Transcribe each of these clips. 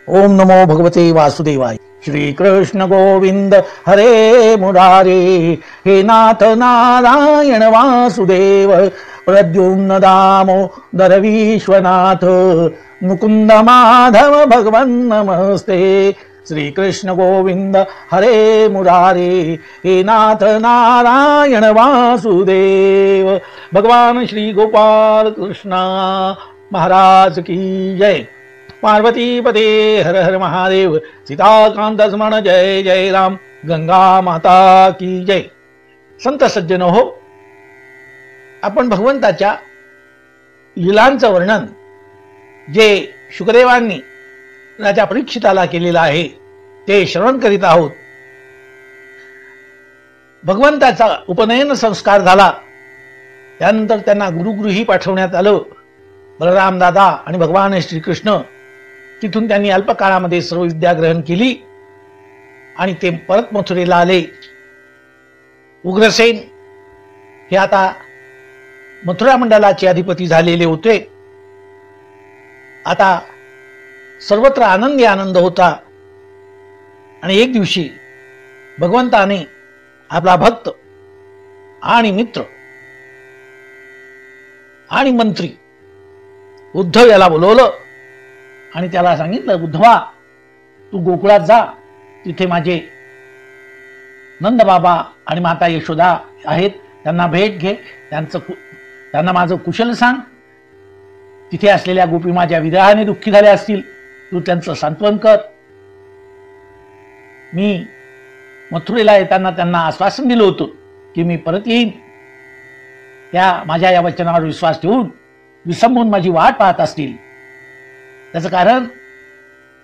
ओम नमो भगवते वासुदेवाय। श्री कृष्ण गोविंद हरे मुरारे, हे नाथ नारायण वासुदेव, प्रद्युम्न दामोदर विश्वनाथ, मुकुंद माधव भगवन नमस्ते। श्री कृष्ण गोविंद हरे मुरारे, हे नाथ नारायण वासुदेव। भगवान श्री गोपाल कृष्णा महाराज की जय। पार्वती पते हर हर महादेव। सीताकांत स्मरण जय जय राम। गंगा माता की जय। संत सज्जन हो, आपण भगवंताच्या लीलांचं वर्णन जे शुकदेवांनी राजा परीक्षिताला केलेलं आहे ते श्रवण करीत आहोत। भगवंताचा उपनयन संस्कार झाला, त्यानंतर त्यांना गुरुगृही पाठवण्यात आलं। बलराम दादा आणि भगवान श्रीकृष्ण तिथून त्यांनी अल्पकाळामध्ये सर्व विद्या ग्रहण केली आणि ते परत मथुरेला आले। उग्रसेन हे आता मथुरा मंडलाचे अधिपती झालेले होते। आता सर्वत्र आनंदी आनंद होता आणि एक दिवशी भगवंताने आपला भक्त आणि मित्र आणि मंत्री उद्धव याला बोलवलं आणि त्याला सांगितलं, उद्धवा तू गोकुळात जा, तिथे माझे नंद बाबा आणि माता यशोदा आहेत, त्यांना भेट घे, त्यांना माझं कुशल सांग। तिथे असलेल्या गोपी माझ्या विरहाने दुःखी झाल्या असतील, तू त्यांचं सांत्वन कर। मी मथुरेला येताना त्यांना आश्वासन दिलं होतं की मी परत येईन। त्या माझ्या या वचनावर विश्वास ठेवून विसंबून माझी वाट पाहत असतील। त्याचं कारण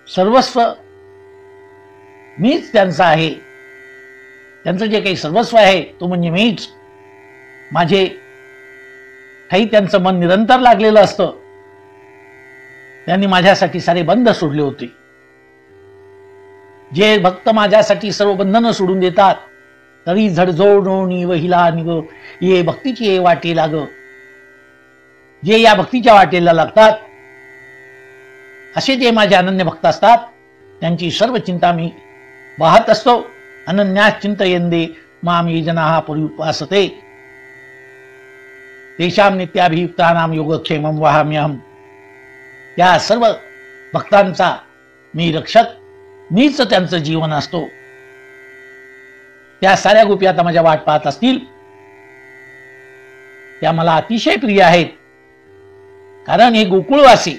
सर्वस्व मीच त्यांचं आहे, त्यांचं जे काही सर्वस्व आहे तो म्हणजे मीच। माझे ठाई त्यांचं मन निरंतर लागलेलं असतं। त्यांनी माझ्यासाठी सारे बंध सोडले होते। जे भक्त माझ्यासाठी सर्व बंधनं सोडून देतात, तरी झडझोडोनी वहिला निग ये भक्तीची ये वाटे लाग। जे या भक्तीच्या वाटेला लागतात असे जे माझे अनन्य भक्त असतात, त्यांची सर्व चिंता मी वाहत असतो। अनन्यास चिंतयेंदे माम ये जनाः पर्युपासते, तेषां नित्याभियुक्तानां योगक्षेमं वहाम्यहम्। या सर्व भक्तांचा मी रक्षक, मीच त्यांचं जीवन असतो। त्या साऱ्या गोपी आता माझ्या वाट पाहत असतील, त्या मला अतिशय प्रिय आहेत, कारण हे गोकुळवासी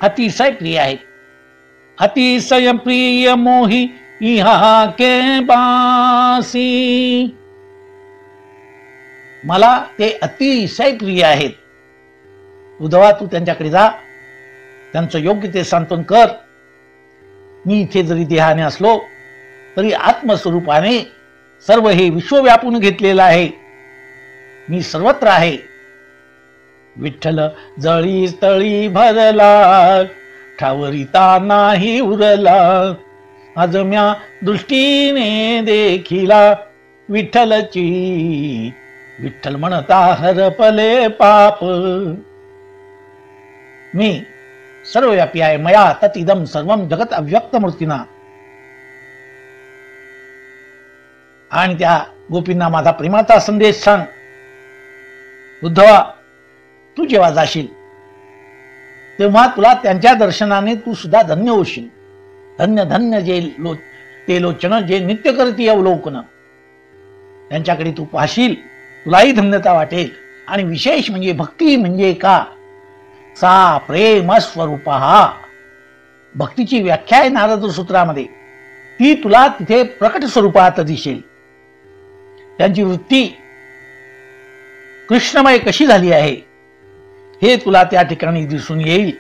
अतिशय प्रिय आहेत। अतिशय प्रिय मोही इहा के बासी, मला ते अतिशय प्रिय आहेत। उद्धवा तू त्यांच्याकडे जा, त्यांचं योग्य ते सांत्वन कर। मी इथे जरी देहाने असलो तरी आत्मस्वरूपाने सर्व हे विश्व व्यापून घेतलेलं आहे, मी सर्वत्र आहे। विठ्ठल जळी तळी भरला, ठावरिता नाही उरला, आज म्या दृष्टीने देखिला विठ्ठलची, विठ्ठल म्हणता हरपले पाप। मी सर्वव्यापी आहे, मया ततिदम सर्वम जगत अव्यक्त मूर्तीना। आणि त्या गोपींना माझा प्रेमाचा संदेश सांग। उद्धवा तू जेव्हा जाशील तेव्हा तुला त्यांच्या दर्शनाने तू सुद्धा धन्य होशील। धन्य धन्य ते लोचन जे नित्य करती अवलोकन, त्यांच्याकडे तू पाहशील, तुलाही धन्यता वाटेल। आणि विशेष म्हणजे भक्ती म्हणजे का, सा प्रेम स्वरूपा, भक्तीची व्याख्या आहे नारद सूत्रामध्ये, ती तुला तिथे प्रकट स्वरूपात दिसेल। त्यांची वृत्ती कृष्णमय कशी झाली आहे हे तुला त्या ठिकाणी दिसून येईल।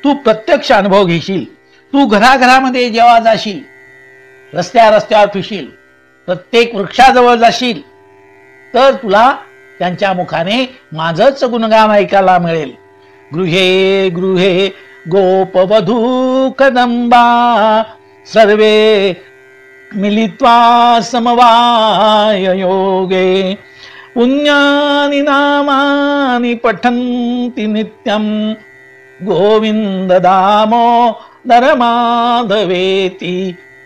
तू प्रत्यक्ष अनुभव घेशील। तू घराघरामध्ये जेव्हा जाशील, रस्त्यावर फिरशील, प्रत्येक वृक्षाजवळ जाशील, तर तुला त्यांच्या मुखाने माझंच गुणगान ऐकायला मिळेल। गृहे गृहे गोपवधू कदंबा, सर्वे मिलित्वा समवाय योगे, पुण्यानि नामानि पठन्ति नित्यं, गोविंद दामो माधवेति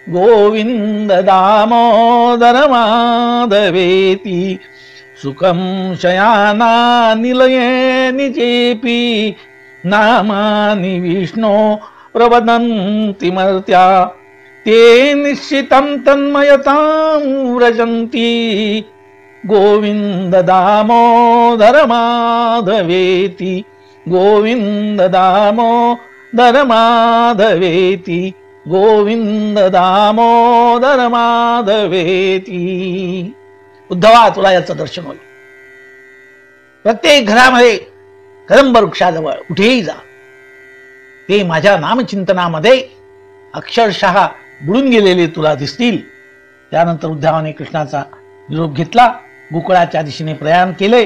गोविंद दामोदर माधवेति सुखं शयाना निलये निजेपि नामानि विष्णो प्रवदन्ति मर्त्या ते निश्चितं तन्मयतां व्रजन्ति गोविंद दामोदर माधवेति गोविंद दामोदर माधवेति गोविंद दामोदर माधवेति. उद्धवा, तुला याचं दर्शन होईल. प्रत्येक घरामध्ये कदंब वृक्षाजवळ कुठेही जा, ते माझ्या नामचिंतनामध्ये अक्षरशः बुडून गेलेले तुला दिसतील. त्यानंतर उद्धवाने कृष्णाचा निरोप घेतला, गोकुळाच्या दिशेने प्रयाण केले.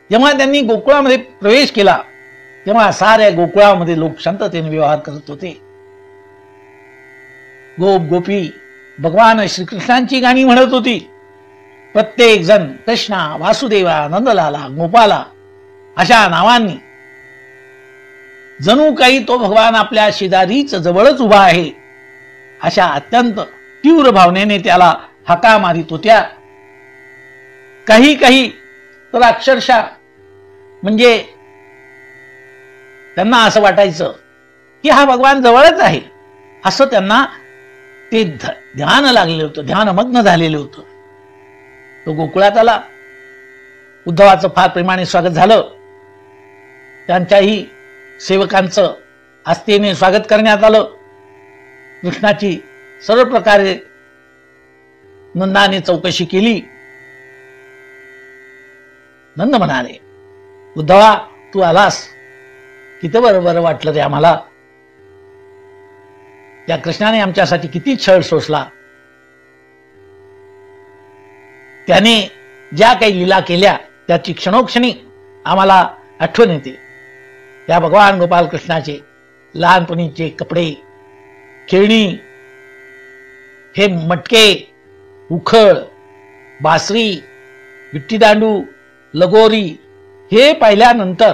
जेव्हा त्यांनी गोकुळामध्ये प्रवेश केला तेव्हा साऱ्या गोकुळामध्ये लोक शांततेने व्यवहार करत होते. गोप गोपी भगवान श्रीकृष्णांची गाणी म्हणत होती. प्रत्येक जण कृष्णा, वासुदेवा, नंदलाला, गोपाला अशा नावांनी, जणू काही तो भगवान आपल्या शेजारीच जवळच उभा आहे अशा अत्यंत तीव्र भावनेने त्याला हाका मारित होत्या. काही तर अक्षरशः म्हणजे त्यांना असं वाटायचं की हा भगवान जवळच आहे, असं त्यांना ते ध्यान लागलेलं होतं, ध्यानमग्न झालेलं होतं. तो गोकुळात आला. उद्धवाचं फार प्रेमाने स्वागत झालं. त्यांच्याही सेवकांचं आस्थेने स्वागत करण्यात आलं. कृष्णाची सर्व प्रकारे नंदाने चौकशी केली. नंद म्हणाले, उद्धवा, तू आलास, किती बरं वाटलं रे आम्हाला. त्या कृष्णाने आमच्यासाठी किती छळ सोसला. त्याने ज्या काही लीला केल्या त्याची क्षणोक्षणी आम्हाला आठवण येते. या भगवान गोपाल कृष्णाचे लहानपणीचे कपडे, खेळणी, हे मटके, उखळ, बासरी, विट्टीदांडू, लगोरी हे पाहिल्यानंतर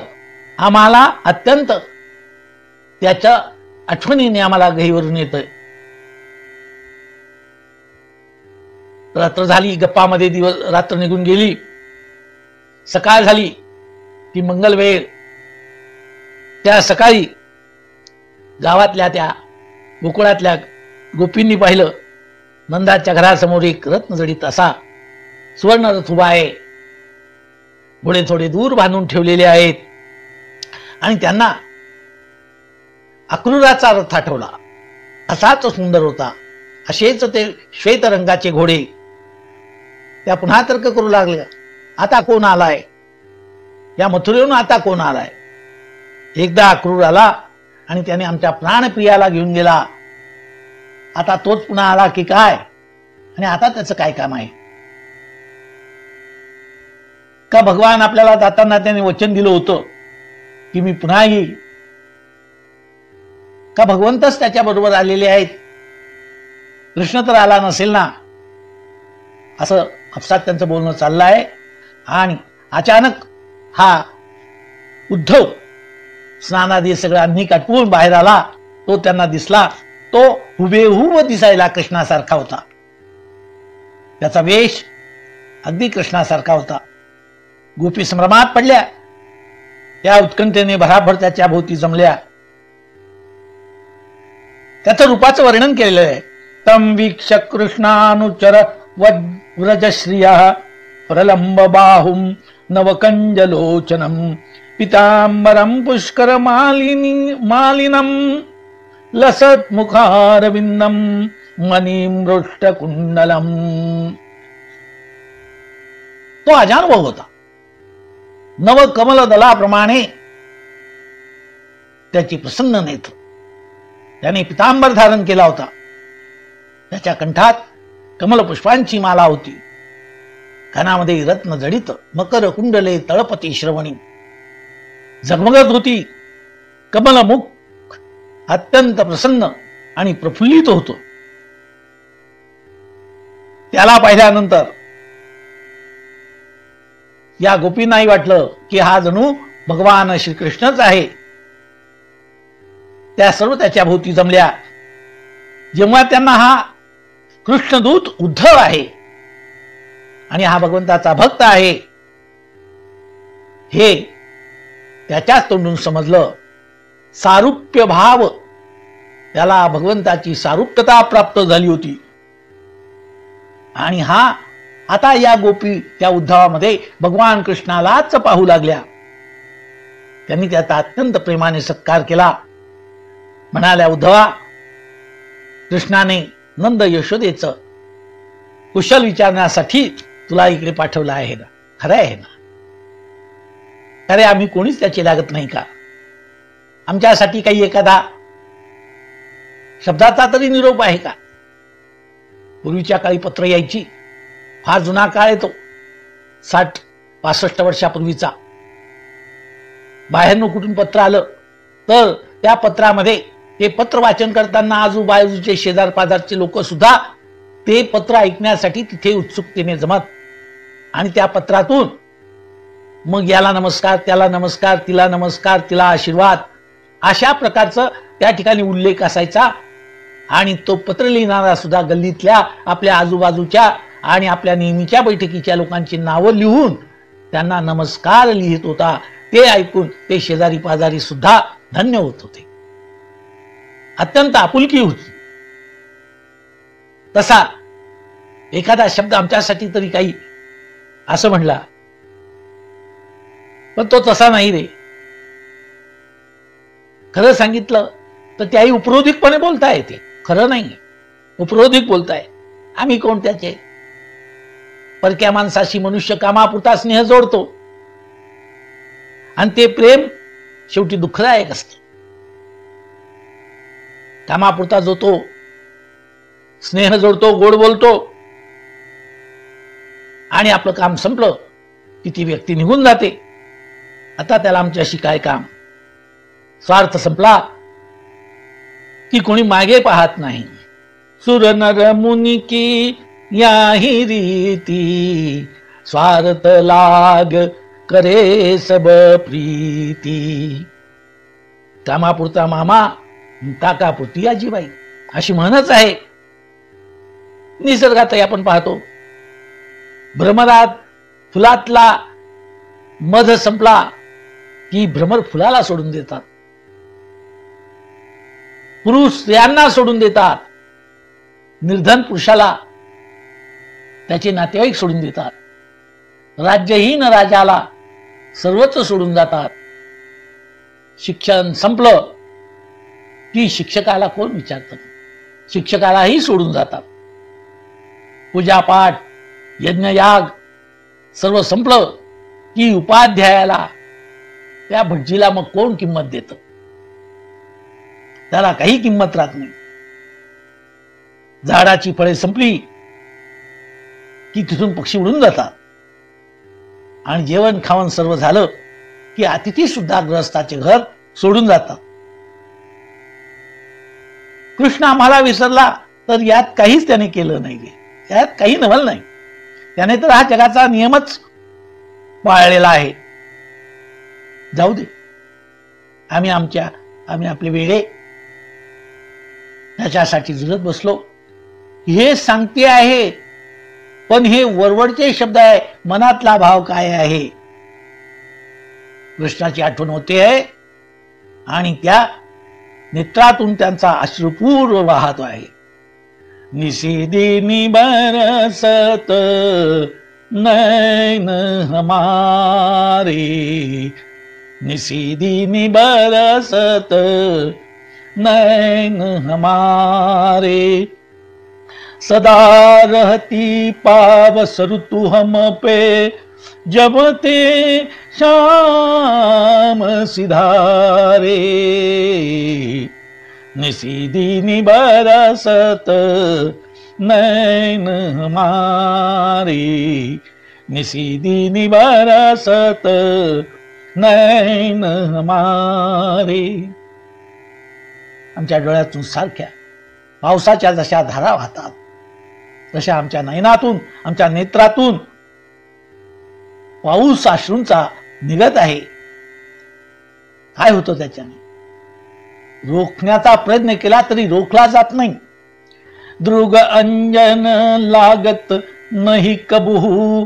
आम्हाला अत्यंत त्याच्या आठवणीने आम्हाला गहीवरून येतंय. रात्र झाली, गप्पामध्ये रात्र निघून गेली. सकाळ झाली ती मंगल वेळ. त्या सकाळी गावातल्या त्या गोकुळातल्या गोपींनी पाहिलं, नंदाच्या घरासमोर एक रत्नजडित असा सुवर्ण रथ उभा आहे. घोडे थोडे दूर बांधून ठेवलेले आहेत आणि त्यांना अक्रूराचा रथ आठवला. असाच सुंदर होता. असेच ते श्वेत रंगाचे घोडे. त्या पुन्हा तर्क करू लागल्या, आता कोण आलाय, या मथुरेहून आता कोण आलाय. एकदा अक्रूर आला आणि त्याने आमच्या प्राणप्रियाला घेऊन गेला. आता तोच पुन्हा आला की काय, आणि आता त्याचं काय काम आहे. का भगवान आपल्याला जाताना त्याने वचन दिलं होतं की मी पुन्हा येईल. का भगवंतच त्याच्या बरोबर आलेले आहेत. कृष्ण तर आला नसेल ना, असं आपसात त्यांचं बोलणं चाललं आहे. आणि अचानक हा उद्धव स्नानादी सगळं अन्नी काटवून बाहेर आला. तो त्यांना दिसला. तो हुबेहूब दिसायला कृष्णासारखा होता. त्याचा वेश अगदी कृष्णासारखा होता. गोपी संभ्रमात पडल्या. त्या उत्कंठेने भराभर त्याच्या भोवती जमल्या. त्याचं रूपाचं वर्णन केलेलं आहे. तम वीक्ष कृष्णानुचर व्रजश्रिय प्रलंब बाहुम नवकंजलोचनम पितांबरम पुष्कर मालिनम लसत मुखारविंदम मणिमृष्ट कुंडलम. तो अजानुभव होता. नव कमल दलाप्रमाणे त्याची प्रसन्न नेत्र. त्याने पितांबर धारण केला होता. त्याच्या कंठात कमल पुष्पांची माला होती. कानामध्ये रत्न जडित मकर कुंडले तळपती श्रवणी झगमगत होती. कमलमुख अत्यंत प्रसन्न आणि प्रफुल्लित होतो. त्याला पाहिल्यानंतर या गोपींनाही वाटलं की हा जणू भगवान श्रीकृष्णच आहे. त्या सर्व त्याच्या भोवती जमल्या. जेव्हा त्यांना हा कृष्णदूत उद्धव आहे आणि हा भगवंताचा भक्त आहे हे त्याच्याच तोंडून समजलं. सारूप्य भाव, त्याला भगवंताची सारूप्यता प्राप्त झाली होती. आणि हा आता या गोपी त्या उद्धवामध्ये भगवान कृष्णालाच पाहू लागल्या. त्यांनी त्याचा अत्यंत प्रेमाने सत्कार केला. म्हणाल्या, उद्धवा, कृष्णाने नंद यशोदेचं कुशल विचारण्यासाठी तुला इकडे पाठवलं आहे ना? खरं आहे ना? अरे आम्ही कोणीच त्याची लागत नाही का? आमच्यासाठी काही एखादा शब्दाचा तरी निरोप आहे का? पूर्वीच्या काळी पत्र यायची, फार जुना काळ येतो, 60-65 वर्षापूर्वीचा. बाहेरनं कुठून पत्र आलं तर त्या पत्रामध्ये ते पत्र वाचन करताना आजूबाजूचे शेजार पाजारचे लोक सुद्धा ते पत्र ऐकण्यासाठी तिथे उत्सुकतेने जमत. आणि त्या पत्रातून मग याला नमस्कार, त्याला नमस्कार, तिला नमस्कार, तिला आशीर्वाद, अशा प्रकारचं त्या ठिकाणी उल्लेख असायचा. आणि तो पत्र लिहिणारा सुद्धा गल्लीतल्या आपल्या आजूबाजूच्या आणि आपल्या नेहमीच्या बैठकीच्या लोकांची नावं लिहून त्यांना नमस्कार लिहित होता. ते ऐकून ते शेजारी पाजारी सुद्धा धन्य होत होते. अत्यंत आपुलकी होती. तसा एखादा शब्द आमच्यासाठी तरी काही असं म्हणला, पण तो तसा नाही रे. खरं सांगितलं तर त्याही उपरोधिकपणे बोलता येते. खरं नाही, उपरोधिक बोलताय. आम्ही कोण त्याचे? परक्या माणसाशी मनुष्य कामापुरता स्नेह जोडतो आणि ते प्रेम शेवटी दुःखदायक असतं. कामापुरता जो तो स्नेह जोडतो, गोड बोलतो आणि आपलं काम संपलं की ती व्यक्ती निघून जाते. आता त्याला आमच्याशी काय काम? स्वार्थ संपला की कोणी मागे पाहत नाही. सुर नर मुनी की याही रीती, स्वार्थ लाग करे सब प्रीती. कामापुरता मामा, ताकापुरती आजीबाई, अशी म्हणच आहे. निसर्गातही आपण पाहतो, भ्रमरात फुलातला मध संपला की भ्रमर फुलाला सोडून देतात, पुरुष स्त्रियांना सोडून देतात, निर्धन पुरुषाला त्याचे नातेवाईक सोडून देतात, राज्यहीन राजाला सर्वच सोडून जातात. शिक्षण संपलं की शिक्षकाला कोण विचारतं? शिक्षकालाही सोडून जातात. पूजापाठ, यज्ञयाग सर्व संपलं की उपाध्यायाला, त्या भटजीला मग कोण किंमत देतं? त्याला काही किंमत राहत नाही. झाडाची फळे संपली की तिथून पक्षी उडून जातात. आणि जेवण खावण सर्व झालं की अतिथी सुद्धा गृहस्थाचे घर सोडून जातात. कृष्ण आम्हाला विसरला तर यात काहीच त्याने केलं नाही. यात काही नवल नाही. त्याने तर हा जगाचा नियमच पाळलेला आहे. जाऊ दे, आम्ही आपले वेगळे त्याच्यासाठी झुलत बसलो. हे सांगते आहे, पण हे वरवरचे शब्द आहे. मनातला भाव काय आहे? कृष्णाची आठवण होते आहे आणि त्या नेत्रातून त्यांचा अश्रुपूर वाहतो आहे. निशिदिनी बरसत नैन हमारे, निशिदिनी बरसत नैन हमारे, सदा रहती पावस ऋतु हम पे, जब ते शाम सिधारे, निशिदिनी बरसत नैन हमारे, निशिदिनी बरसत नैन हमारे. आमच्या डोळ्यातून सारख्या पावसाच्या जशा धारा वाहतात तशा आमच्या नयनातून, आमच्या नेत्रातून पाऊस अश्रूंचा निघत आहे. काय होतं त्याच्याने? रोखण्याचा प्रयत्न केला तरी रोखला जात नाही. दृग अंजन लागत नहीं कबहू,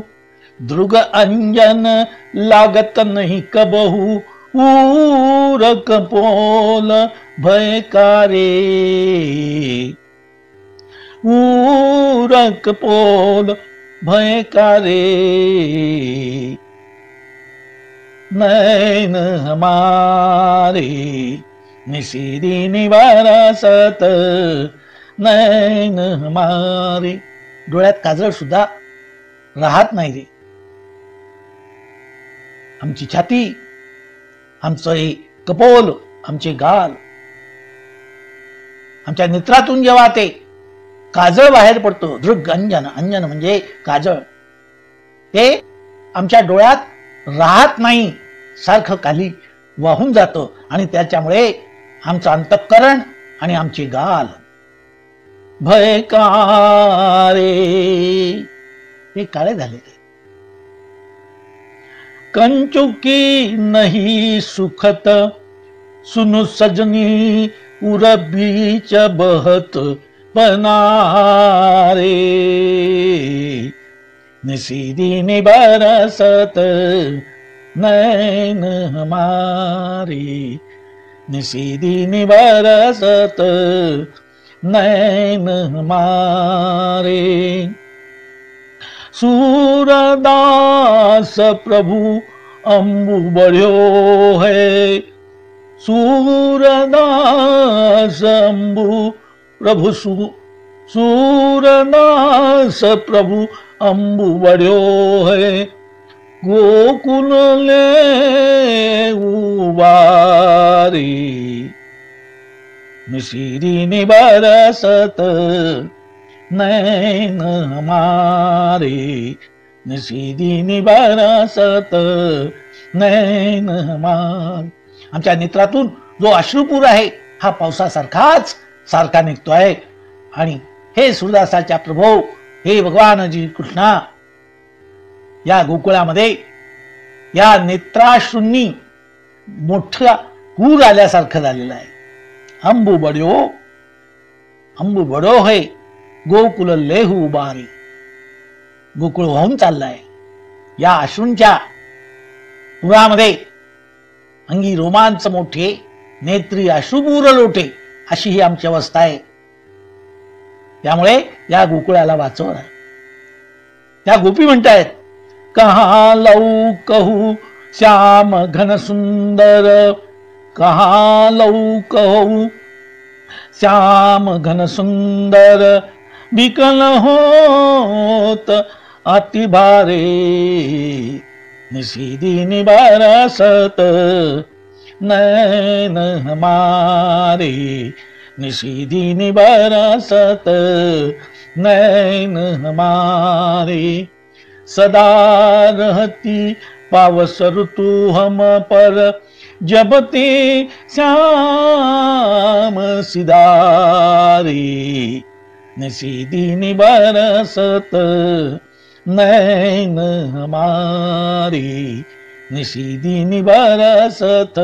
दृग अंजन लागत नहीं कबहू, ऊरक पोल भयकारे, ऊरक पोल भयकारे, नैन हमारे निशिदिनी बरसत, नैन हमारे. डोळ्यात काजळ सुद्धा राहत नाही रे. आमची छाती, आमचं हे कपोल, आमचे गाल, आमच्या नेत्रातून जेव्हा ते काजळ बाहेर पडतो, दृग अंजन, अंजन म्हणजे काजळ, ते आमच्या डोळ्यात राहत नाही, सारखं खाली वाहून जातं आणि त्याच्यामुळे आमचं अंतःकरण आणि आमचे गाल भयकारे हे काळे झाले. कंचुकी नहीं सुखत सुनु सजनी उर बीच बहत बनारे, निशिदिनी बरसत नैन हमारे, निशिदिनी बरसत नैन हमारे. सूरदास प्रभु अम्बु बढ़्यो है, सूरदास अम्बु प्रभु सूरदास प्रभु अम्बु बढ़्यो है, गोकुल ले उबारी, निशिदिनी बरसत नैन हमारे, निशिदिनी बरसत नैन हमारे. आमच्या नेत्रातून जो अश्रुपूर आहे हा पावसासारखाच सारखा निघतो आहे. आणि हे सूरदासाच्या प्रभो, हे भगवान जी कृष्णा, या गोकुळामध्ये या नेत्राश्रूंनी मोठा पूर आल्यासारखं झालेलं आहे. अंबु बड्यो, अंबु बडो है, गोकुल लेहू उबारी, गोकुळ वाहून चाललाय. या अश्रूंच्या पुरामध्ये अंगी रोमांच मोठे, नेत्री अश्रुपूर लोटे, अशी ही आमची अवस्था आहे. त्यामुळे या गोकुळाला वाचव. त्या गोपी म्हणतायत, कहा लऊ कहू श्याम घन सुंदर, कहा लऊ कहू श्याम घन सुंदर, विकल होत अति भारे, निशिदिनी बरसत नैन हमारे, निशिदिनी बरसत नैन हमारे. सदा रहती पावस ऋतु हम पर, जब ते श्याम सिदारे, निशिदिनी बरसत नैन हमारे, निशिदिनी बरसत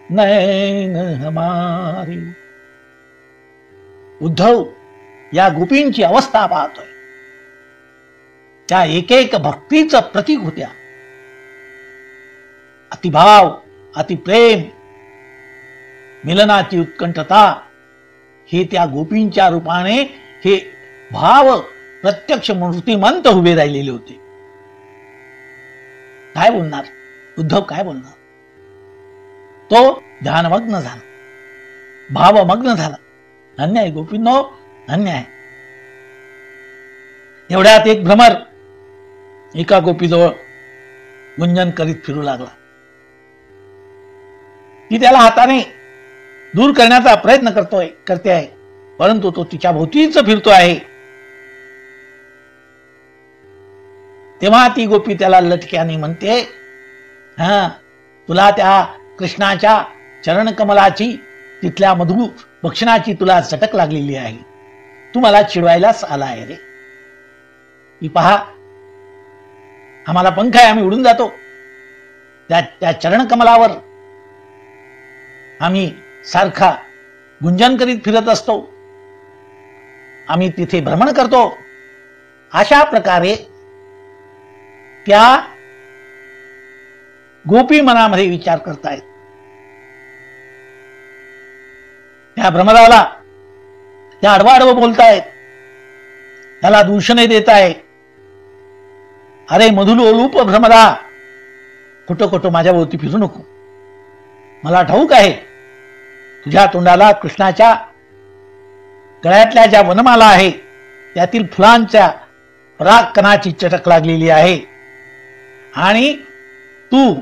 नैन हमारे. उद्धव या गोपींची अवस्था पाहतोय. त्या एक एक भक्तीचं प्रतीक होत्या. अतिभाव, अतिप्रेम, मिलनाची उत्कंठता हे त्या गोपींच्या रूपाने हे भाव प्रत्यक्ष मूर्तिमंत उभे राहिलेले होते. काय बोलणार उद्धव, काय बोलणार? तो ध्यानमग्न झाला, भावमग्न झाला. धन्य आहे गोपींनो, धन्य आहे. एवढ्यात एक भ्रमर एका गोपीजवळ गुंजन करीत फिरू लागला. ती त्याला हाताने दूर करण्याचा प्रयत्न करते आहे, परंतु तो तिच्या भोवतीच फिरतो आहे. तेव्हा ती गोपी त्याला लटक्याने म्हणते, हा, तुला त्या कृष्णाच्या चरणकमलाची, तिथल्या मधु भक्षणाची तुला चटक लागलेली आहे. तू मला चिडवायलाच आला आहे रे. ही पहा, आम्हाला पंख आहे, आम्ही उडून जातो. त्या चरणकमलावर आम्ही सारखा गुंजन करीत फिरत असतो, आम्ही तिथे भ्रमण करतो. अशा प्रकारे त्या गोपी मनामध्ये विचार करतायत. त्या भ्रमराला त्या आडवाडवं बोलतायत, त्याला दूषणे देतायत. अरे मधुलोलूप भ्रमरा, खोटं खोटं माझ्या भोवती फिरू नको. मला ठाऊक आहे तुझ्या तोंडाला कृष्णाच्या गळ्यातल्या ज्या वनमाला आहे त्यातील फुलांच्या परागकणाची चटक लागलेली आहे आणि तू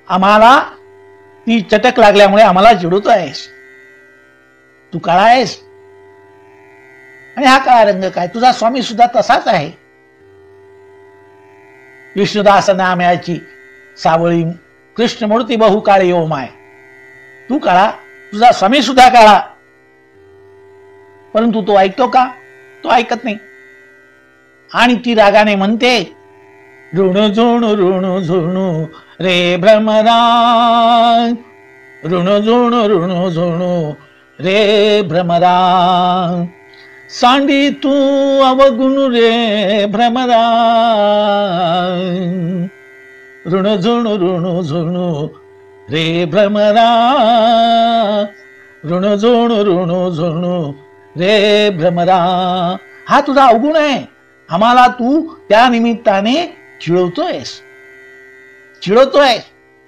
आम्हाला ती चटक लागल्यामुळे आम्हाला चिडवतो आहेस. तू काळा आहेस आणि हा काळा रंग काय? तुझा स्वामी सुद्धा तसाच आहे. विष्णुदास नाम्याची सावळी कृष्णमूर्ती बहु काळे ओ माय. तू काळा, तुझा स्वामी सुद्धा काळा, परंतु तो ऐकतो का? तो ऐकत नाही. आणि ती रागाने म्हणते, ऋण झुणू ऋण झुणू रे भ्रमरा, ऋण झुणू ऋण झुणू रे भ्रमरा, सांडी तू अवगुण रे भ्रमरा, ऋण झुणू ऋण झुणू रे भ्रमरा, ऋण झुणू ऋण झुणू रे भ्रमरा. हा तुझा अवगुण आहे. आम्हाला तू त्या निमित्ताने चिडवतोयस.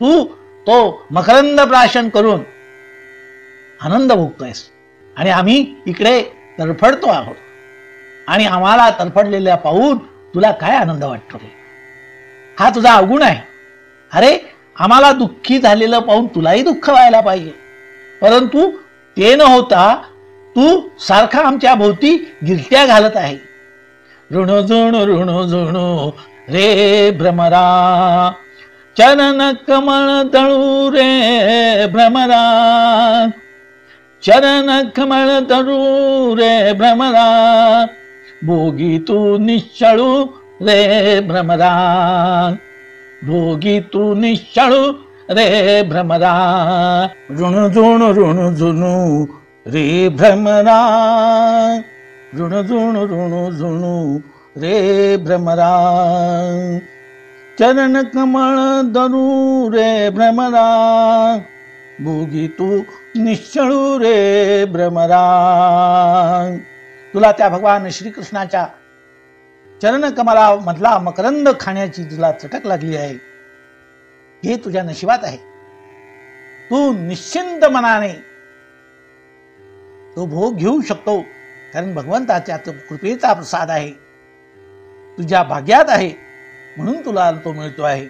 तू तो मकरंद प्राशन करून आनंद भोगतोयस आणि आम्ही इकडे तरफडतो आहोत. आणि आम्हाला तरफडलेल्या पाहून तुला काय आनंद वाटतो? हा तुझा अवगुण आहे. अरे आम्हाला दुःखी झालेलं पाहून तुलाही दुःख व्हायला पाहिजे, परंतु ते न होता तू सारखा आमच्या भोवती गिरट्या घालत आहे. ऋण झुणू रे भ्रमरा, चरण कमळ दळू रे भ्रमरा, चरण कमळ दळू रे भ्रमरा, भोगी तू निश्चळू रे भ्रमरा, भोगी तू निश्चळू रे भ्रमरा, ऋण झुणू रे भ्रमरा, ऋण झुणू रे भ्रमरा, चरण कमळ धरू रे भ्रमरा, भोगी तू निश्चळू रे भ्रमरा. तुला त्या भगवान श्रीकृष्णाच्या चरण कमला मधला मकरंद खाण्याची तुला चटक लागली आहे. हे तुझ्या नशिबात आहे. तू निश्चिंत मनाने तो भोग घेऊ शकतो, कारण भगवंताच्या कृपेचा प्रसाद आहे. तुझ्या भाग्यात आहे म्हणून तुला तो मिळतो आहे.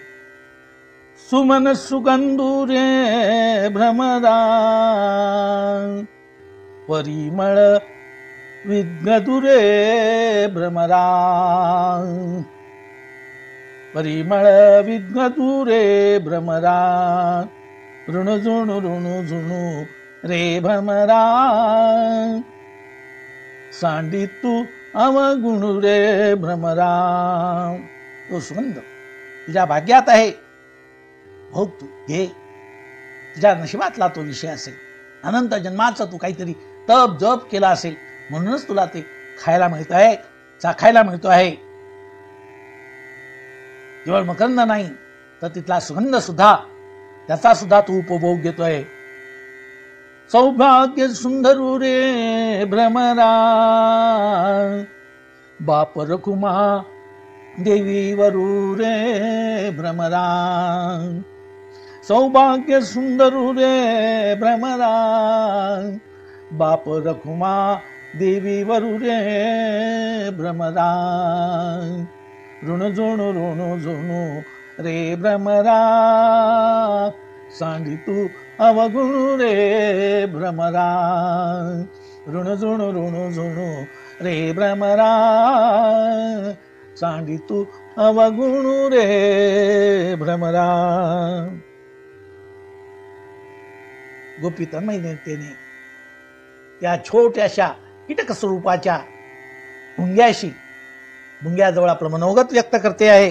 सुमन सुगंधू रे भ्रमरा, परिमळ विद्गधू रे भ्रमरा, परिमळ विद्गधू रे भ्रमरा, ऋण झुणू रे भ्रमरा, सांडी तू अवगुण रे भ्रमरा. तो सुगंध तुझ्या भाग्यात आहे, भोग तू घे. तुझ्या नशिबातला तो विषय असेल. अनंत जन्माचा तू काहीतरी तप जप केला असेल म्हणूनच तुला ते खायला मिळत आहे, चाखायला मिळतो आहे. केवळ मकरंद नाही तर तिथला सुगंध सुद्धा, त्याचा सुद्धा तू उपभोग घेतोय. सौभाग्य सुंदरू रे भ्रमरा, बाप रखुमा देवी वरू रे भ्रमरा, सौभाग्य सुंदरू रे भ्रमरा, बाप रखुमा देवी वरू रे भ्रमरा, ऋण झुणू रे भ्रमरा, सांडी तू अवगुण रे भ्रमरा, ऋण झुणू रे भ्रमरा, सांडी तू अवगुण रे भ्रमरा. गोपी तन्मयतेने त्या छोट्याशा कीटक स्वरूपाच्या भुंग्याशी, भुंग्याजवळ आपलं मनोगत व्यक्त करते आहे.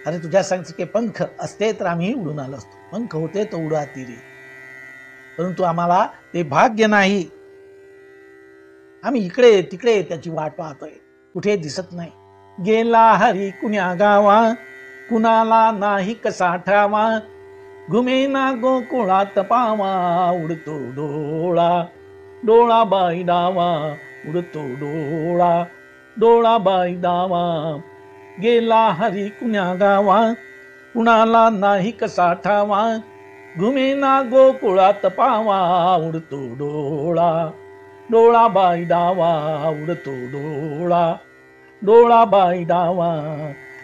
अरे तुझ्यासारखे पंख असते तर आम्ही उडून आलो असतो. पंख होते तर उडाती रे, परंतु आम्हाला ते भाग्य नाही. आम्ही इकडे तिकडे त्याची वाट पाहतोय, कुठे दिसत नाही. गेला हरी कुण्या गावा, कुणाला नाही कसा ठावा, घुमेना गोकुळात पावा, उडतो डोळा डोळा बाई डावा, उडतो डोळा डोळा बाई डावा. गेला हरी कुण्या गावा, कुणाला नाही कसा ठावा, घुमेना गोकुळात पावा, उडतो डोळा डोळा बाई डावा, उडतो डोळा डोळा बाई डावा.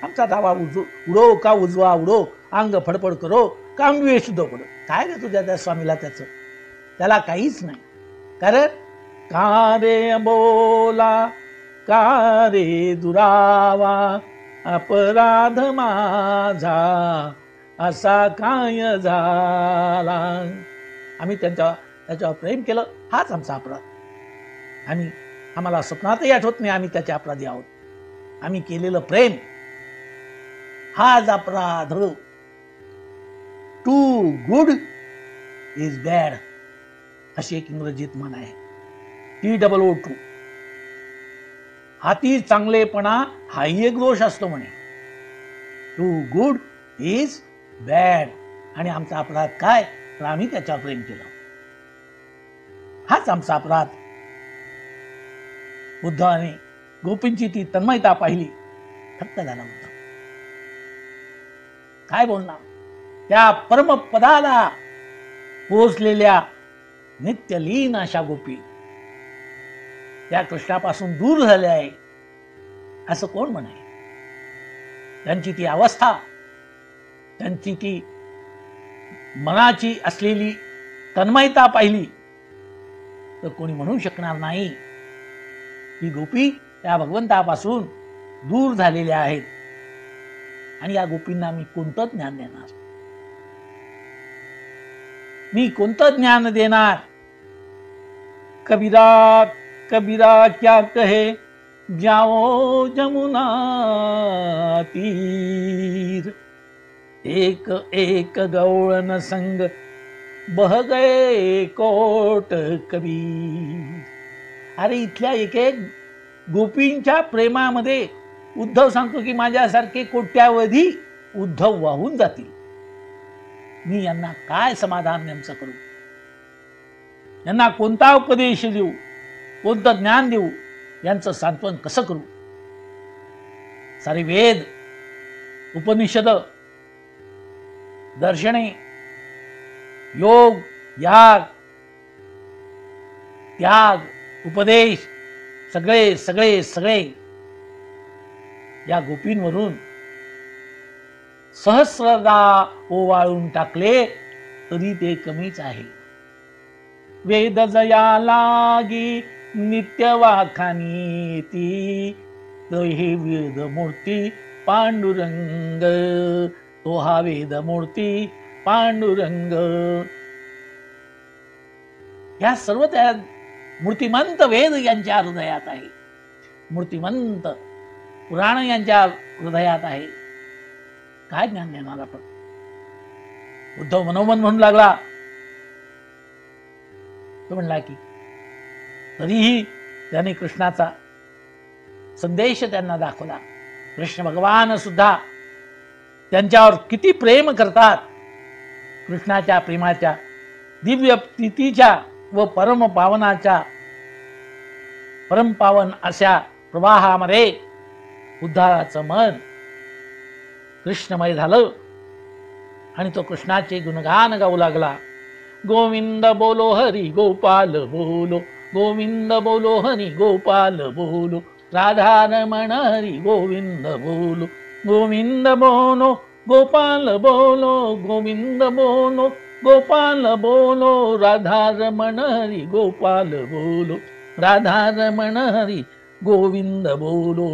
आमचा डावा उडो का उजवा उडो, अंग फडफड करो कांगवे सुद्धा पडो. काय रे तुझ्या त्या स्वामीला त्याला काहीच नाही. कारण का रे बोला का रे दुरावा, अपराध माझा असा काय झाला. आम्ही त्याच्यावर प्रेम केलं, हाच आमचा अपराध. आम्हाला स्वप्नातही आठवत नाही आम्ही त्याचे अपराधी आहोत. आम्ही केलेलं प्रेम हाच अपराध. टू गुड इज बॅड अशी एक इंग्रजीत म्हण आहे. TOO. अति चांगलेपणा हाही एक दोष असतो म्हणे. Too good is bad. आणि आमचा अपराध काय, तर आम्ही त्याच्यावर प्रेम केलं, हाच आमचा अपराध. बुद्धाने गोपींची ती तन्मयता पाहिली, थक्क झाला बुद्ध. काय बोलणार. त्या परमपदाला पोहोचलेल्या नित्यलीन अशा गोपी त्या कृष्णापासून दूर झाल्या आहे असं कोण म्हणे. त्यांची ती अवस्था, त्यांची ती मनाची असलेली तन्मयता पाहिली तर कोणी म्हणू शकणार नाही की गोपी त्या भगवंतापासून दूर झालेल्या आहेत. आणि या गोपींना मी कोणतं ज्ञान देणार, मी कोणतं ज्ञान देणार. कबीरा कबीरा क्या कहे जाओ जमुना तीर, एक एक गौळन संग बह गए कोट कबीर. अरे इथल्या एक एक गोपींच्या प्रेमामध्ये उद्धव सांगतो की माझ्यासारखे कोट्यावधी उद्धव वाहून जातील. मी यांना काय समाधान नेमचं करू, यांना कोणता उपदेश देऊ, कोणतं ज्ञान देऊ, यांचं सांत्वन कसं करू. सारे वेद, उपनिषद, दर्शने, योग, याग, त्याग, उपदेश सगळे सगळे सगळे या गोपींवरून सहस्रदा ओवाळून टाकले तरी ते कमीच आहे. वेद जया लागी नित्य वाखानी ती, तो ही वेद मूर्ती पांडुरंग, तो हा वेद मूर्ती पांडुरंग. या सर्व त्या मूर्तिमंत वेद यांच्या हृदयात आहे, मूर्तिमंत पुराण यांच्या हृदयात आहे. काय ज्ञान देणार आपण. उद्धव मनोमन म्हणू लागला, तो म्हणला की तरीही त्याने कृष्णाचा संदेश त्यांना दाखवला. कृष्ण भगवान सुद्धा त्यांच्यावर किती प्रेम करतात. कृष्णाच्या प्रेमाच्या दिव्य प्रीतीच्या व परमपावन अशा प्रवाहामध्ये उद्धाराचं मन कृष्णमय झालं आणि तो कृष्णाचे गुणगान गाऊ लागला. गोविंद बोलो हरी गोपाल बोलो, गोविंद बोलो हरी गोपाल बोलो, राधारमण हरी गोविंद बोलो, गोविंद बोलो गोपाल बोलो, गोविंद बोलो गोपाल बोलो, राधारमण हरी गोपाल बोलो, राधारमण हरी गोविंद बोलो.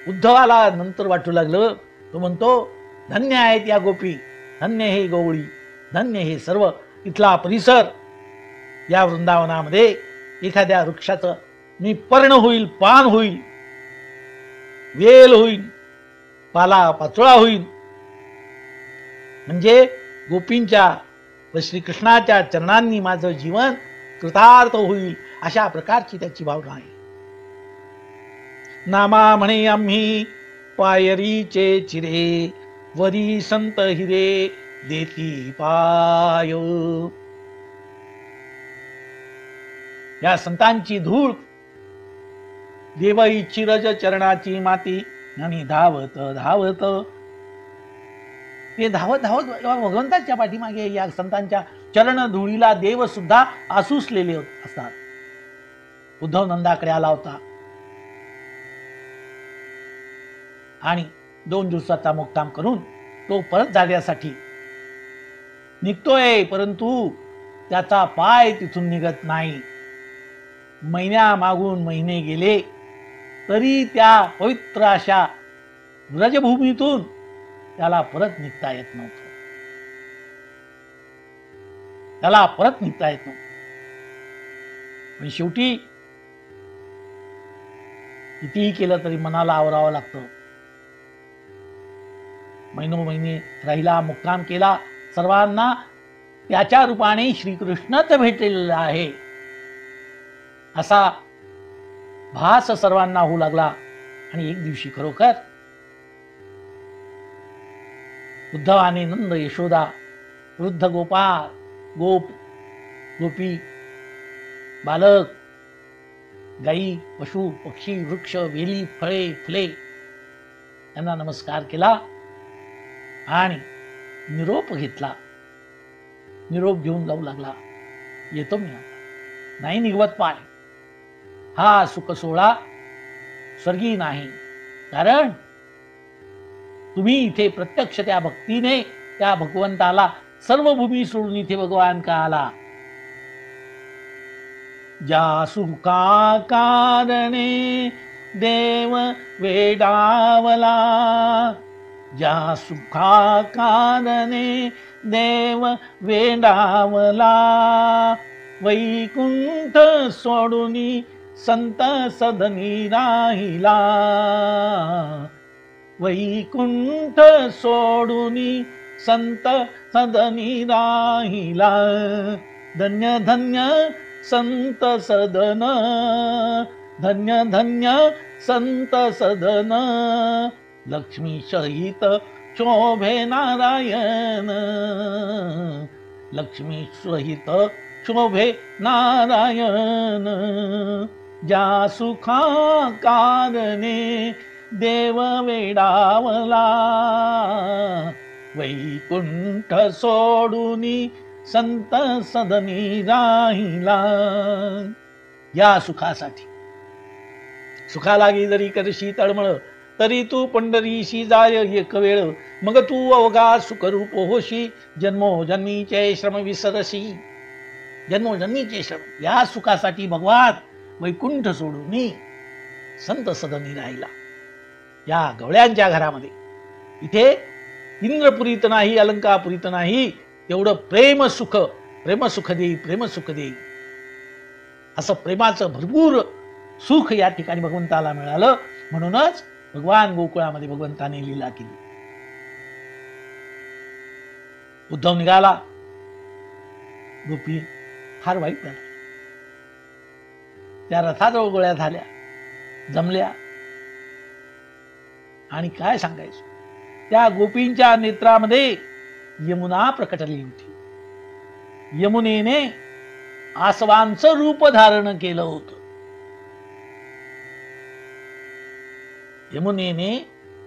उद्धवाला नंतर वाटू लागलं, तो म्हणतो धन्य आहेत या गोपी, धन्य हे गवळी, धन्य हे सर्व इथला परिसर. या वृंदावनामध्ये एखाद्या वृक्षाचं मी पर्ण होईल, पान होईल, वेल होईल, पाला पाचोळा होईल, म्हणजे गोपींच्या व श्रीकृष्णाच्या चरणांनी माझं जीवन कृतार्थ होईल, अशा प्रकारची त्याची भावना आहे. नामा म्हणे आम्ही पायरीचे चिरे, वरी संत हिरे देती पाय. या संतांची धूळ देवई चिरज चरणाची माती, आणि धावत धावत ते धावत धावत भगवंताच्या पाठीमागे या संतांच्या चरण धुळीला देव सुद्धा आसुसलेले असतात. उद्धव नंदाकडे आला होता आणि 2 दिवसाचा मुक्काम करून तो परत जाण्यासाठी निघतोय, परंतु त्याचा पाय तिथून निघत नाही. महिन्या मागून महिने गेले तरी त्या पवित्र अशा व्रजभूमीतून त्याला परत निघता येत नव्हतं. पण शेवटी कितीही केलं तरी मनाला आवरावं लागतं. महिने राहिला, मुक्काम केला. सर्वांना त्याच्या रूपाने श्रीकृष्णच भेटलेला आहे असा भास सर्वांना होऊ लागला. आणि एक दिवशी खरोखर उद्धवाने नंद, यशोदा, वृद्ध गोपाळ, गोपी, बालक, गाई, पशु, पक्षी, वृक्ष, वेली, फळे, फुले यांना नमस्कार केला आणि निरोप घेतला. निरोप घेऊन जाऊ लागला. येतो मी आता, नाही निघवत पाय. हा सुख सोहळा स्वर्गी नाही, कारण तुम्ही इथे प्रत्यक्ष त्या भक्तीने त्या भगवंताला सर्व भूमी सोडून इथे भगवान का आला. ज्या सुखा कारणे देव वेडावला, ज्या सुखा कारणे देव वेडावला, वैकुंठ सोडूनी संत सदनी राहिला, वैकुंठ सोडूनी संत सदनी राहिला. धन्य धन्य संत सदन, धन्य धन्य संत सदन, लक्ष्मी सहित शोभे नारायण, लक्ष्मी सहित शोभे नारायण. ज्या सुखा कारणे देव वेडावला, वैकुंठ सोडूनी संत सदनी राहिला. या सुखासाठी, सुखालागी जरी करशी तळमळ, तरी तू पंढरीशी जाय एक वेळ. मग तू अवघा सुखरूप होशी, जन्मोजन्मीचे श्रम विसरशी, जन्मोजन्मीचे श्रम. या सुखासाठी भगवान वैकुंठ सोडून संत सदनी राहिला. या गवळ्यांच्या घरामध्ये, इथे इंद्रपुरीत नाही, अलंकापुरीत नाही, तेवढं प्रेमसुख देई, प्रेमसुख देई असं प्रेमाचं भरपूर सुख या ठिकाणी भगवंताला मिळालं. म्हणूनच भगवान गोकुळामध्ये भगवंताने लीला केली. उद्धव निघाला, गोपी फार वाईट झाला. त्या रथाजवळ गोळ्या झाल्या, जमल्या, आणि काय सांगायचं, त्या गोपींच्या नेत्रामध्ये यमुना प्रकटली होती. यमुनेने आसवांचं रूप धारण केलं होतं. यमुनेने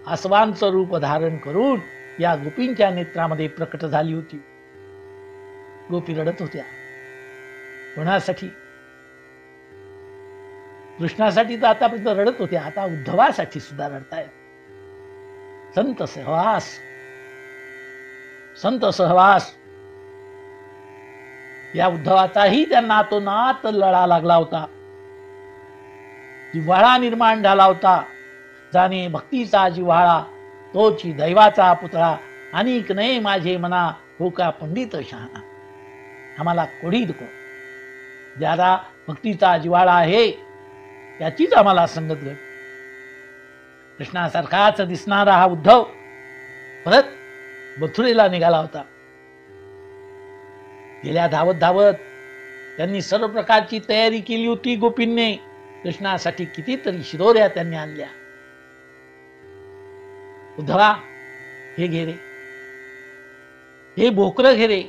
आसवांचं रूप धारण करून या गोपींच्या नेत्रामध्ये प्रकट झाली होती. गोपी रडत होत्या. कोणासाठी? कृष्णासाठी तर आतापर्यंत रडत होत्या, आता उद्धवासाठी सुद्धा रडतायत. संत सहवास, संत सहवास या उद्धवाचाही त्यांना तो नात लढा लागला होता. जिव्हाळा निर्माण झाला होता. जाणे भक्तीचा जिव्हाळा, तोची दैवाचा पुतळा, अनिक नाही माझे मना, हो का पंडित शहाणा. आम्हाला कोणी नको, ज्याला भक्तीचा जिव्हाळा आहे त्याचीच आम्हाला संगत घड. कृष्णासारखाच दिसणारा हा उद्धव परत मथुरेला निघाला होता. गेल्या धावत धावत त्यांनी सर्व प्रकारची तयारी केली होती. गोपींनी कृष्णासाठी कितीतरी शिदोऱ्या त्यांनी आणल्या. उद्धवा, हे घे रे, हे बोकरं घे रे,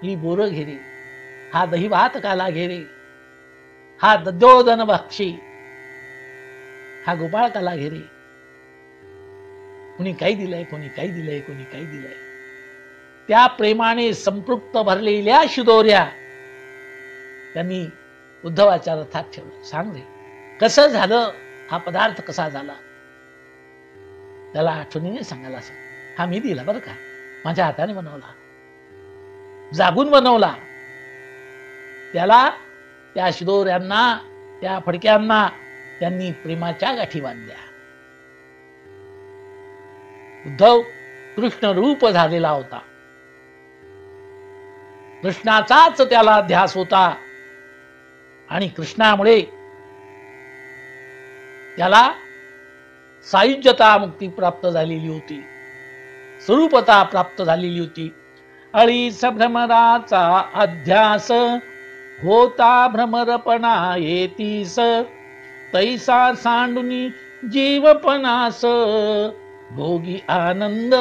ही बोरं घे रे, हा दही भात काला घे रे, हा दद्योदन बक्षी, हा गोपाळ काला घे रे. कोणी काही दिलंय, कोणी काही दिलंय, कोणी काही दिलंय. त्या प्रेमाने संपृक्त भरलेल्या शिदोऱ्या त्यांनी उद्धवाच्या रथात ठेवलं. सांग रे, कसं झालं, हा पदार्थ कसा झाला? त्याला आठवणीने सांगायला सांग. हा मी दिला बरं का, माझ्या हाताने बनवला, जागून बनवला. त्याला, त्या शिदोऱ्यांना, त्या फडक्यांना त्यांनी प्रेमाच्या गाठी बांधल्या. उद्धव कृष्ण रूप झालेला होता. कृष्णाचाच त्याला ध्यास होता आणि कृष्णामुळे त्याला सायुज्यता मुक्ती प्राप्त झालेली होती, स्वरूपता प्राप्त झालेली होती. अळीस भ्रमराचा अध्यास होता, भ्रमरपणा येतीस, तैसा सांडुनी जीवपणास, भोगी आनंद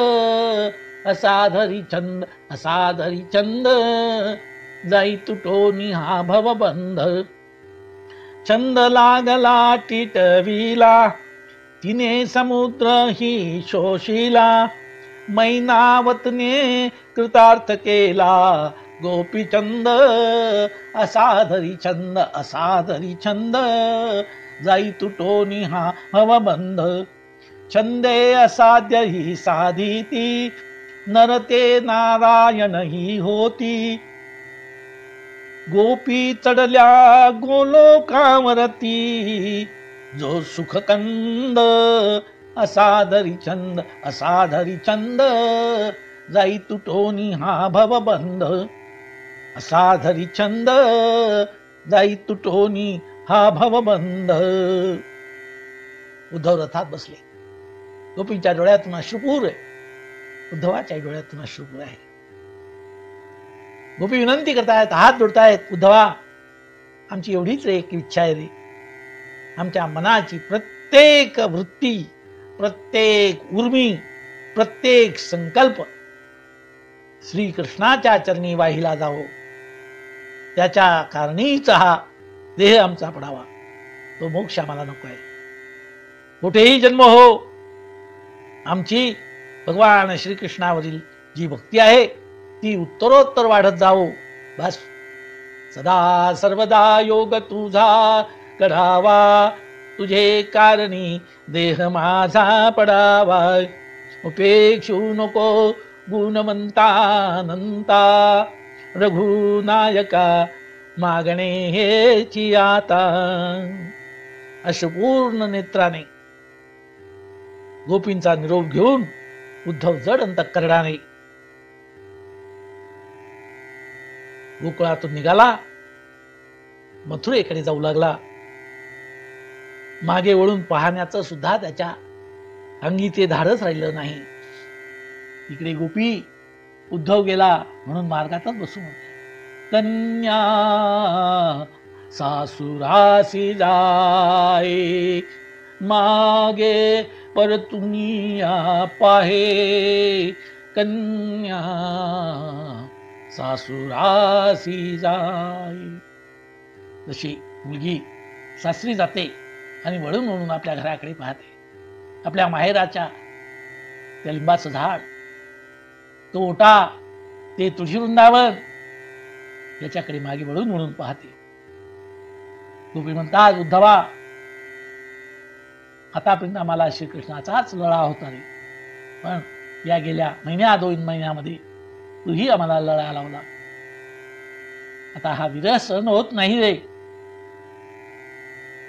असाधरी छंद, असाधरी छंद, जाई तुटोनी हा भवबंध. छंद लागला टिटविला, तिने समुद्र ही शोषिला, मैनावतने कृतार्थ केला, गोपीचंद असाधरी छंद, असाधरी छंद, जाई तुटोनी हा भवबंध. छंदे असाध्य ही साधिती, नरते नारायण ही होती, गोपी चढल्या गोलोकावरती, जो सुखकंद असाधरी छंद, असाधरी छंद, जाई तुटोनी हा भवबंध. असाधरी छंद, जाई तुटोनी हा भवबंध. उद्धव रथात बसले. गोपींच्या डोळ्यातून अश्रुपूर आहे, उद्धवाच्या डोळ्यातून अश्रुपूर आहे. गोपी विनंती करतायत, हात जोडतायत, उद्धवा, आमची एवढीच एक इच्छा आहे रे, आमच्या मनाची प्रत्येक वृत्ती, प्रत्येक उर्मी, प्रत्येक संकल्प श्रीकृष्णाच्या चरणी वाहिला जावो. त्याच्या कारणीच हा देह आमचा पडावा. तो मोक्ष आम्हाला नको आहे. कुठेही जन्म हो, आमची भगवान श्रीकृष्णावरील जी भक्ती आहे ती उत्तरोत्तर वाढत जावो. बस सदा सर्वदा योग तुझा करावा, तुझे कारणी देह माझा पडावा. उपेक्षू नको गुणवंता अनंता, रघुनायका मागणे हेची आता. अश्रुपूर्ण नेत्राने गोपींचा निरोप घेऊन उद्धव जड अंतःकरणाने गोकुळातून निघाला, मथुरेकडे जाऊ लागला. मागे वळून पाहण्याचं सुद्धा त्याच्या अंगी ते धाडस राहिलं नाही. इकडे गोपी उद्धव गेला म्हणून मार्गातच बसून होते. कन्या सासुरासी जाय, मागे परतुनिया पाहे, कन्या सासुरासी जाय. जशी मुलगी सासरी जाते आणि वळून वळून आपल्या घराकडे पाहते, आपल्या माहेराच्या त्या लिंबाचं झाड, तो ओटा, ते तुळशी वृंदावन, याच्याकडे मागे वळून वळून पाहते. गोपी म्हणतात, उद्धवा, आतापर्यंत आम्हाला श्रीकृष्णाचाच लळा होता रे, पण या गेल्या महिन्या 2 महिन्यामध्ये तूही आम्हाला लळा लावला. आता हा विरह सहन होत नाही रे.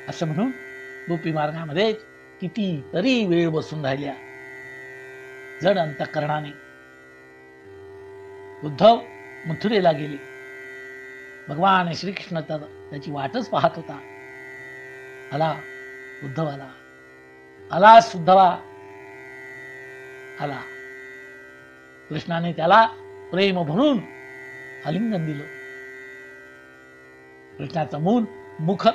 असं म्हणून गोपी मार्गामध्ये कितीतरी वेळ बसून राहिल्या जड अंतःकरणाने. उद्धव मथुरेला गेले. भगवान श्रीकृष्ण तर त्याची वाटच पाहत होता. आला, उद्धव आला. आलास उद्धवा, आला. कृष्णाने त्याला प्रेम भरून आलिंगन दिलं. कृष्णाचं मुख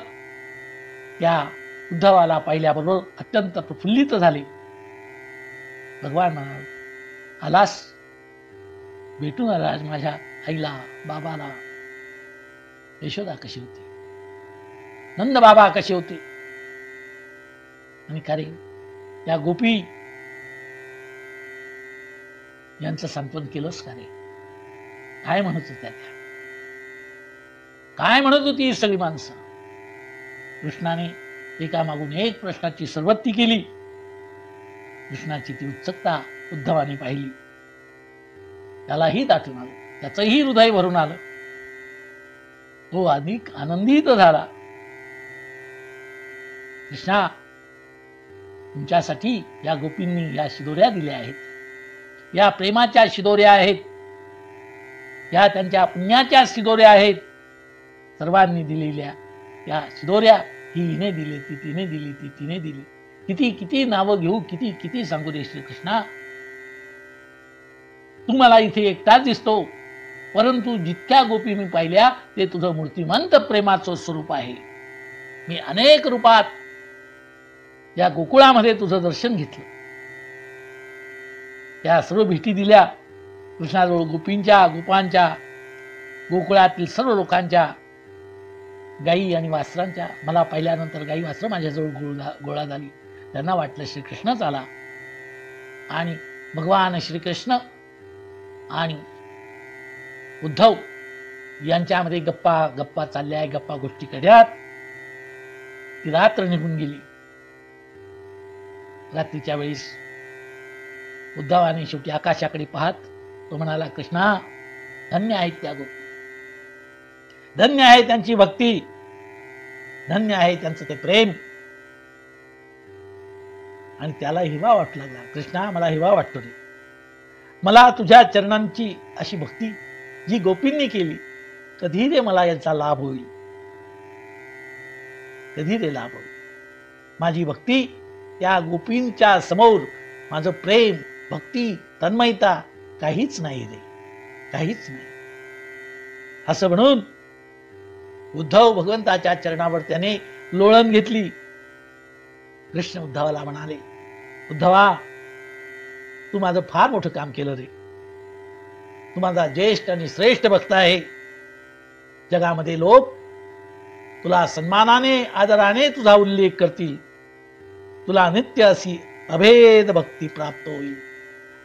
त्या उद्धवाला पाहिल्याबरोबर अत्यंत प्रफुल्लित झाले. भगवान म्हणाल, आलास, भेटून आलास माझ्या आईला, बाबाला. यशोदा कशी होती, नंद बाबा कसे होते, आणि का रे त्या गोपी यांचं सांत्वन केलंस का रे? काय म्हणत होत्या त्या, काय म्हणत होती सगळी माणसं? कृष्णाने एकामागून एक प्रश्नाची सरबत्ती केली. कृष्णाची ती उत्सुकता उद्धवाने पाहिली. त्यालाही दाटून आलं, त्याचंही हृदय भरून आलं. तो अधिक आनंदित झाला. कृष्णा, तुमच्यासाठी या गोपींनी या शिदोऱ्या दिल्या आहेत. या प्रेमाच्या शिदोऱ्या आहेत, या त्यांच्या पुण्याच्या शिदोऱ्या आहेत. सर्वांनी दिलेल्या या शिदोऱ्या, ही हिने दिली, ती तिने दिली, ती तिने दिली. किती किती नावं घेऊ, किती किती सांगू दे श्रीकृष्णा. तू मला इथे एकटाच दिसतो, परंतु जितक्या गोपी मी पाहिल्या ते तुझं मूर्तिमंत प्रेमाचं स्वरूप आहे. मी अनेक रूपात या गोकुळामध्ये तुझं दर्शन घेतलं. त्या सर्व भेटी दिल्या कृष्णाजवळ, गोपींच्या, गोपांच्या, गोकुळातील सर्व लोकांच्या, गाई आणि वासरांच्या. मला पाहिल्यानंतर गाई वासरं माझ्याजवळ गोळा झाली. त्यांना वाटलं श्रीकृष्णच आला. आणि भगवान श्रीकृष्ण आणि उद्धव यांच्यामध्ये गप्पा गप्पा चालल्या, गप्पा गोष्टी करण्यात ती रात्र निघून गेली. रात्रीच्या वेळेस उद्धवाने शेवटी आकाशाकडे पाहत तो म्हणाला, कृष्णा, धन्य आहेत त्या गोपी, धन्य आहे त्यांची भक्ती, धन्य आहे त्यांचं ते प्रेम. आणि त्याला हिवा वाटू लागला. कृष्णा, मला हिवा वाटतो रे. मला तुझ्या चरणांची अशी भक्ती जी गोपींनी केली, कधी रे मला याचा लाभ होईल, कधी रे लाभ होईल. माझी भक्ती त्या गोपींच्या समोर, माझं प्रेम, भक्ती, तन्मयता काहीच नाही रे, काहीच नाही. असं म्हणून उद्धव भगवंताच्या चरणावर त्याने लोळण घेतली. कृष्ण उद्धवाला म्हणाले, उद्धवा, तू माझं फार मोठं काम केलं रे. तू माझा ज्येष्ठ आणि श्रेष्ठ भक्त आहे. जगामध्ये लोक तुला सन्मानाने, आदराने तुझा उल्लेख करतील. तुला नित्य अशी अभेद भक्ती प्राप्त होईल.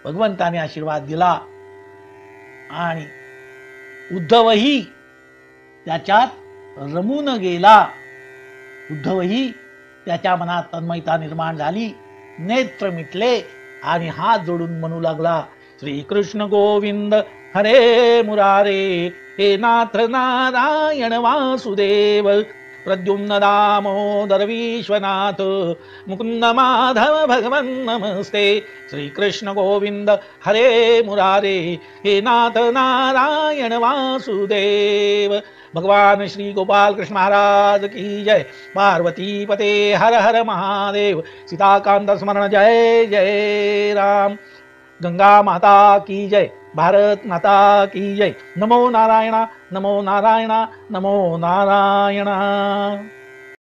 भगवंताने आशीर्वाद दिला आणि उद्धवही त्याच्यात रमून गेला. उद्धवही त्याच्या मनात तन्मयता निर्माण झाली. नेत्र मिटले आणि हात जोडून म्हणू लागला, श्रीकृष्ण गोविंद हरे मुरारे, हे नाथ नारायण वासुदेव, प्रद्युम्न दामोदर विश्वनाथ, मुकुंद माधव भगवन् नमस्ते. श्रीकृष्ण गोविंद हरे मुरारे, हे नाथ नारायण वासुदेव. भगवान श्री गोपाल कृष्ण महाराज की जय. पार्वती पते हर हर महादेव. सीताकांत स्मरण जय जय राम. गंगा माता की जय. भारत माता की जय. नमो नारायणा, नमो नारायणा, नमो नारायणा.